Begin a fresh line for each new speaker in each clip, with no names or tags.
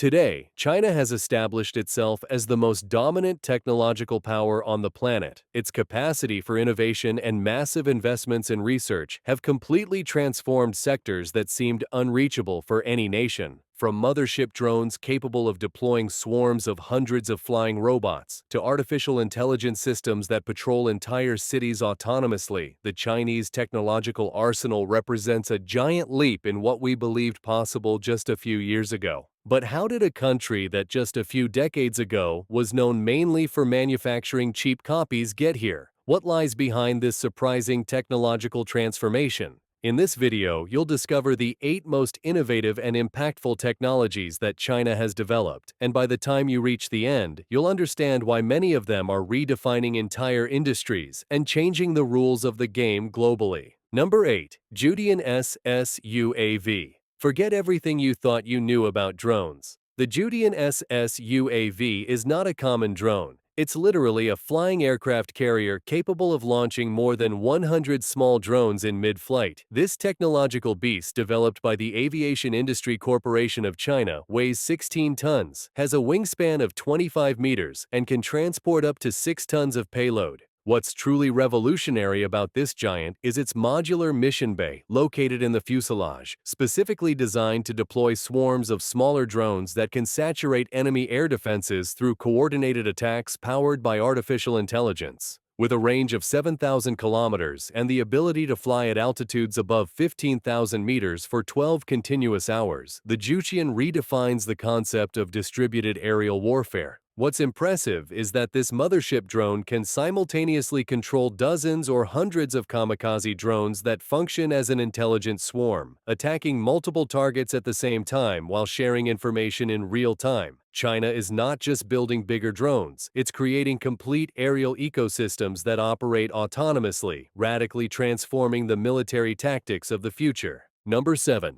Today, China has established itself as the most dominant technological power on the planet. Its capacity for innovation and massive investments in research have completely transformed sectors that seemed unreachable for any nation. From mothership drones capable of deploying swarms of hundreds of flying robots to artificial intelligence systems that patrol entire cities autonomously, the Chinese technological arsenal represents a giant leap in what we believed possible just a few years ago. But how did a country that just a few decades ago was known mainly for manufacturing cheap copies get here? What lies behind this surprising technological transformation? In this video, you'll discover the 8 most innovative and impactful technologies that China has developed, and by the time you reach the end, you'll understand why many of them are redefining entire industries and changing the rules of the game globally. Number 8. Judean SSUAV. Forget everything you thought you knew about drones. The Judean SSUAV is not a common drone. It's literally a flying aircraft carrier capable of launching more than 100 small drones in mid-flight. This technological beast, developed by the Aviation Industry Corporation of China, weighs 16 tons, has a wingspan of 25 meters, and can transport up to 6 tons of payload. What's truly revolutionary about this giant is its modular mission bay located in the fuselage, specifically designed to deploy swarms of smaller drones that can saturate enemy air defenses through coordinated attacks powered by artificial intelligence. With a range of 7,000 kilometers and the ability to fly at altitudes above 15,000 meters for 12 continuous hours, the Judean redefines the concept of distributed aerial warfare. What's impressive is that this mothership drone can simultaneously control dozens or hundreds of kamikaze drones that function as an intelligent swarm, attacking multiple targets at the same time while sharing information in real time. China is not just building bigger drones, it's creating complete aerial ecosystems that operate autonomously, radically transforming the military tactics of the future. Number 7.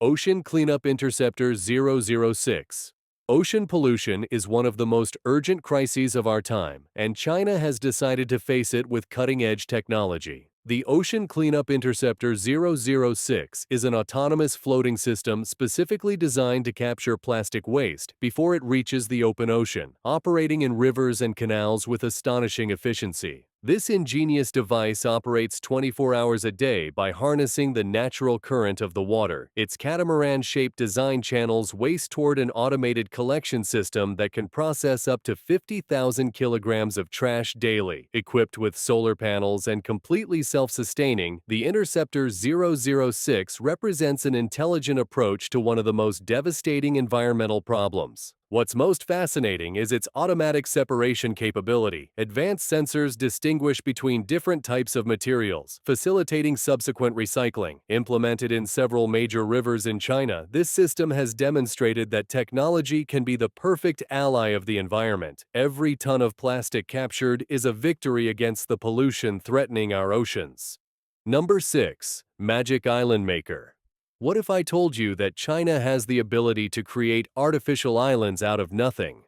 Ocean Cleanup Interceptor 006. Ocean pollution is one of the most urgent crises of our time, and China has decided to face it with cutting-edge technology. The Ocean Cleanup Interceptor 006 is an autonomous floating system specifically designed to capture plastic waste before it reaches the open ocean, operating in rivers and canals with astonishing efficiency. This ingenious device operates 24 hours a day by harnessing the natural current of the water. Its catamaran-shaped design channels waste toward an automated collection system that can process up to 50,000 kilograms of trash daily. Equipped with solar panels and completely self-sustaining, the Interceptor 006 represents an intelligent approach to one of the most devastating environmental problems. What's most fascinating is its automatic separation capability. Advanced sensors distinguish between different types of materials, facilitating subsequent recycling. Implemented in several major rivers in China, this system has demonstrated that technology can be the perfect ally of the environment. Every ton of plastic captured is a victory against the pollution threatening our oceans. Number 6. Magic Island Maker. What if I told you that China has the ability to create artificial islands out of nothing?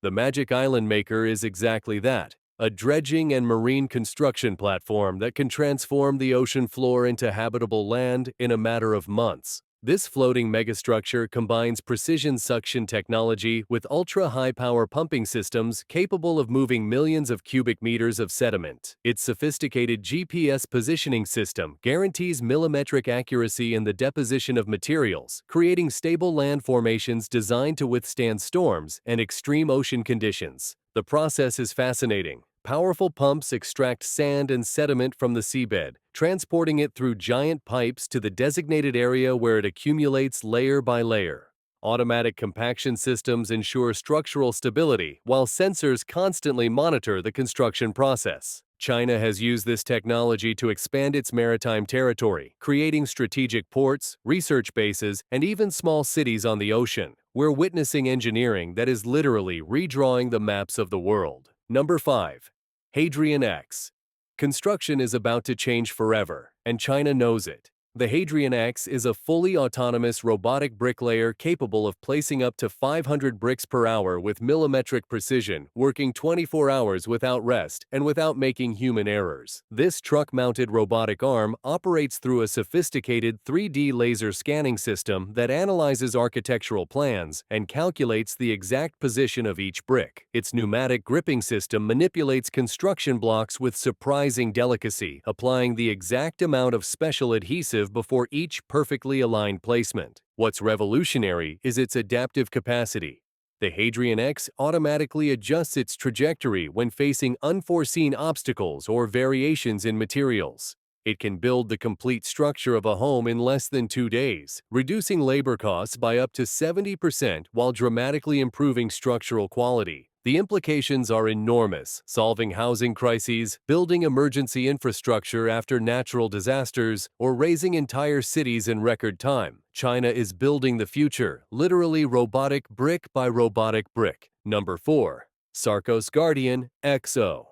The Magic Island Maker is exactly that, a dredging and marine construction platform that can transform the ocean floor into habitable land in a matter of months. This floating megastructure combines precision suction technology with ultra-high power pumping systems capable of moving millions of cubic meters of sediment. Its sophisticated GPS positioning system guarantees millimetric accuracy in the deposition of materials, creating stable land formations designed to withstand storms and extreme ocean conditions. The process is fascinating. Powerful pumps extract sand and sediment from the seabed, transporting it through giant pipes to the designated area where it accumulates layer by layer. Automatic compaction systems ensure structural stability, while sensors constantly monitor the construction process. China has used this technology to expand its maritime territory, creating strategic ports, research bases, and even small cities on the ocean. We're witnessing engineering that is literally redrawing the maps of the world. Number 5. Hadrian X. Construction is about to change forever, and China knows it. The Hadrian X is a fully autonomous robotic bricklayer capable of placing up to 500 bricks per hour with millimetric precision, working 24 hours without rest and without making human errors. This truck-mounted robotic arm operates through a sophisticated 3D laser scanning system that analyzes architectural plans and calculates the exact position of each brick. Its pneumatic gripping system manipulates construction blocks with surprising delicacy, applying the exact amount of special adhesive before each perfectly aligned placement. What's revolutionary is its adaptive capacity. The Hadrian X automatically adjusts its trajectory when facing unforeseen obstacles or variations in materials. It can build the complete structure of a home in less than 2 days, reducing labor costs by up to 70% while dramatically improving structural quality. The implications are enormous, solving housing crises, building emergency infrastructure after natural disasters, or raising entire cities in record time. China is building the future, literally robotic brick by robotic brick. Number 4. Sarcos Guardian XO.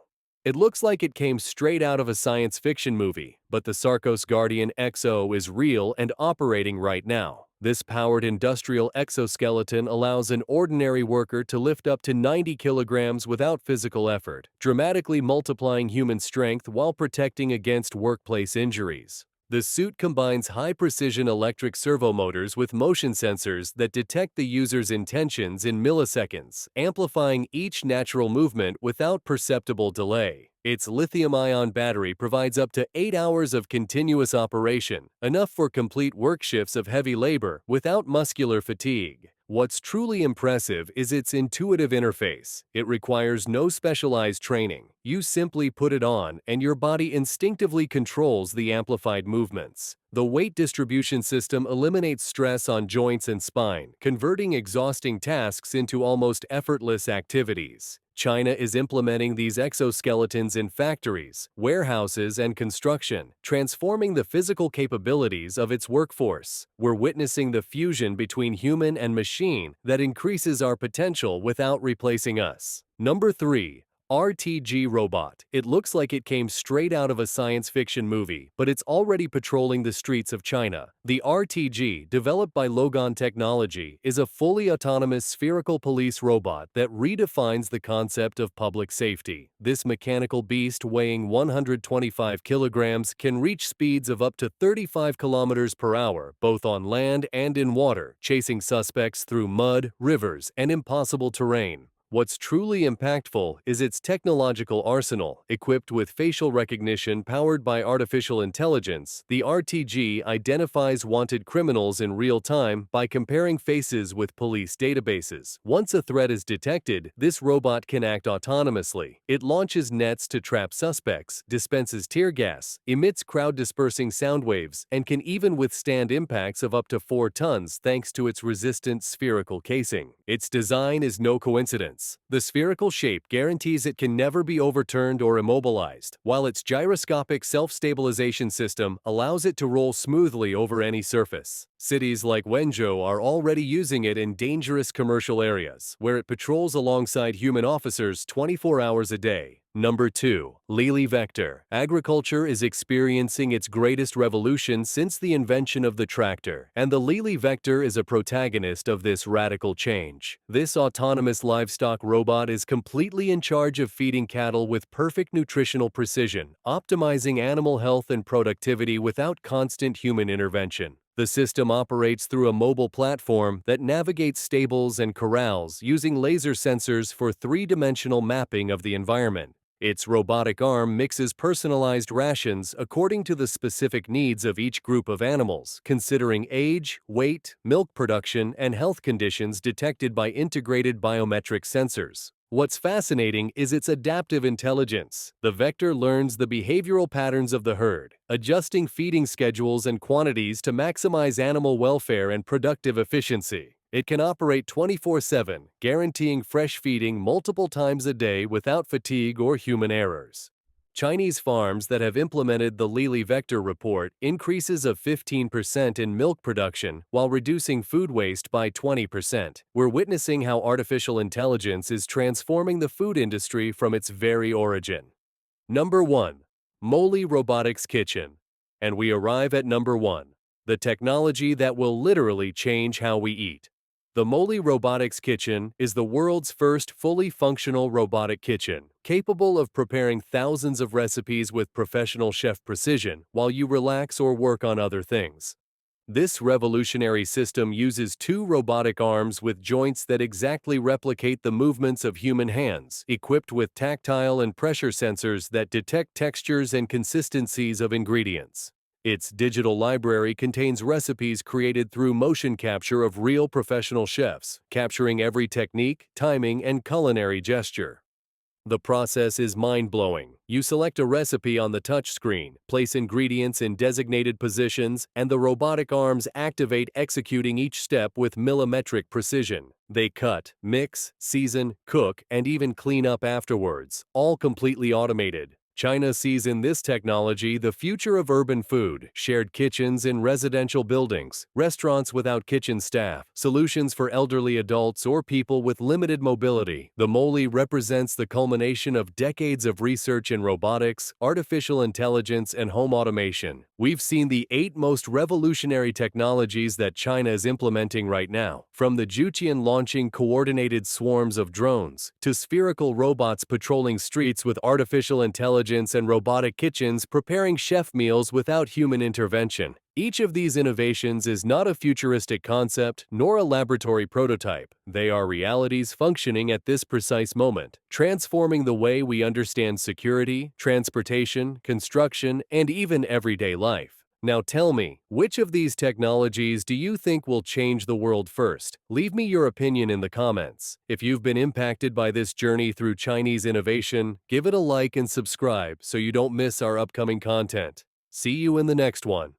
It looks like it came straight out of a science fiction movie, but the Sarcos Guardian XO is real and operating right now. This powered industrial exoskeleton allows an ordinary worker to lift up to 90 kilograms without physical effort, dramatically multiplying human strength while protecting against workplace injuries. The suit combines high-precision electric servo motors with motion sensors that detect the user's intentions in milliseconds, amplifying each natural movement without perceptible delay. Its lithium-ion battery provides up to 8 hours of continuous operation, enough for complete work shifts of heavy labor without muscular fatigue. What's truly impressive is its intuitive interface. It requires no specialized training. You simply put it on, and your body instinctively controls the amplified movements. The weight distribution system eliminates stress on joints and spine, converting exhausting tasks into almost effortless activities. China is implementing these exoskeletons in factories, warehouses, and construction, transforming the physical capabilities of its workforce. We're witnessing the fusion between human and machine that increases our potential without replacing us. Number 3. RTG Robot. It looks like it came straight out of a science fiction movie, but it's already patrolling the streets of China. The RTG, developed by Logon Technology, is a fully autonomous spherical police robot that redefines the concept of public safety. This mechanical beast, weighing 125 kilograms, can reach speeds of up to 35 kilometers per hour, both on land and in water, chasing suspects through mud, rivers, and impossible terrain. What's truly impactful is its technological arsenal. Equipped with facial recognition powered by artificial intelligence, the RTG identifies wanted criminals in real time by comparing faces with police databases. Once a threat is detected, this robot can act autonomously. It launches nets to trap suspects, dispenses tear gas, emits crowd-dispersing sound waves, and can even withstand impacts of up to 4 tons thanks to its resistant spherical casing. Its design is no coincidence. The spherical shape guarantees it can never be overturned or immobilized, while its gyroscopic self-stabilization system allows it to roll smoothly over any surface. Cities like Wenzhou are already using it in dangerous commercial areas, where it patrols alongside human officers 24 hours a day. Number 2. LiveStock. Agriculture is experiencing its greatest revolution since the invention of the tractor, and the LiveStock is a protagonist of this radical change. This autonomous livestock robot is completely in charge of feeding cattle with perfect nutritional precision, optimizing animal health and productivity without constant human intervention. The system operates through a mobile platform that navigates stables and corrals using laser sensors for three-dimensional mapping of the environment. Its robotic arm mixes personalized rations according to the specific needs of each group of animals, considering age, weight, milk production, and health conditions detected by integrated biometric sensors. What's fascinating is its adaptive intelligence. The vector learns the behavioral patterns of the herd, adjusting feeding schedules and quantities to maximize animal welfare and productive efficiency. It can operate 24/7, guaranteeing fresh feeding multiple times a day without fatigue or human errors. Chinese farms that have implemented the LiveStock report increases of 15% in milk production while reducing food waste by 20%. We're witnessing how artificial intelligence is transforming the food industry from its very origin. Number 1. Moli Robotics Kitchen. And we arrive at number 1. the technology that will literally change how we eat. The Moli Robotics Kitchen is the world's first fully functional robotic kitchen, capable of preparing thousands of recipes with professional chef precision while you relax or work on other things. This revolutionary system uses two robotic arms with joints that exactly replicate the movements of human hands, equipped with tactile and pressure sensors that detect textures and consistencies of ingredients. Its digital library contains recipes created through motion capture of real professional chefs, capturing every technique, timing, and culinary gesture. The process is mind-blowing. You select a recipe on the touchscreen, place ingredients in designated positions, and the robotic arms activate, executing each step with millimetric precision. They cut, mix, season, cook, and even clean up afterwards, all completely automated. China sees in this technology the future of urban food, shared kitchens in residential buildings, restaurants without kitchen staff, solutions for elderly adults or people with limited mobility. The Moli represents the culmination of decades of research in robotics, artificial intelligence, and home automation. We've seen the 8 most revolutionary technologies that China is implementing right now, from the Zhuqian launching coordinated swarms of drones, to spherical robots patrolling streets with artificial intelligence and robotic kitchens preparing chef meals without human intervention. Each of these innovations is not a futuristic concept nor a laboratory prototype. They are realities functioning at this precise moment, transforming the way we understand security, transportation, construction, and even everyday life. Now tell me, which of these technologies do you think will change the world first? Leave me your opinion in the comments. If you've been impacted by this journey through Chinese innovation, give it a like and subscribe so you don't miss our upcoming content. See you in the next one.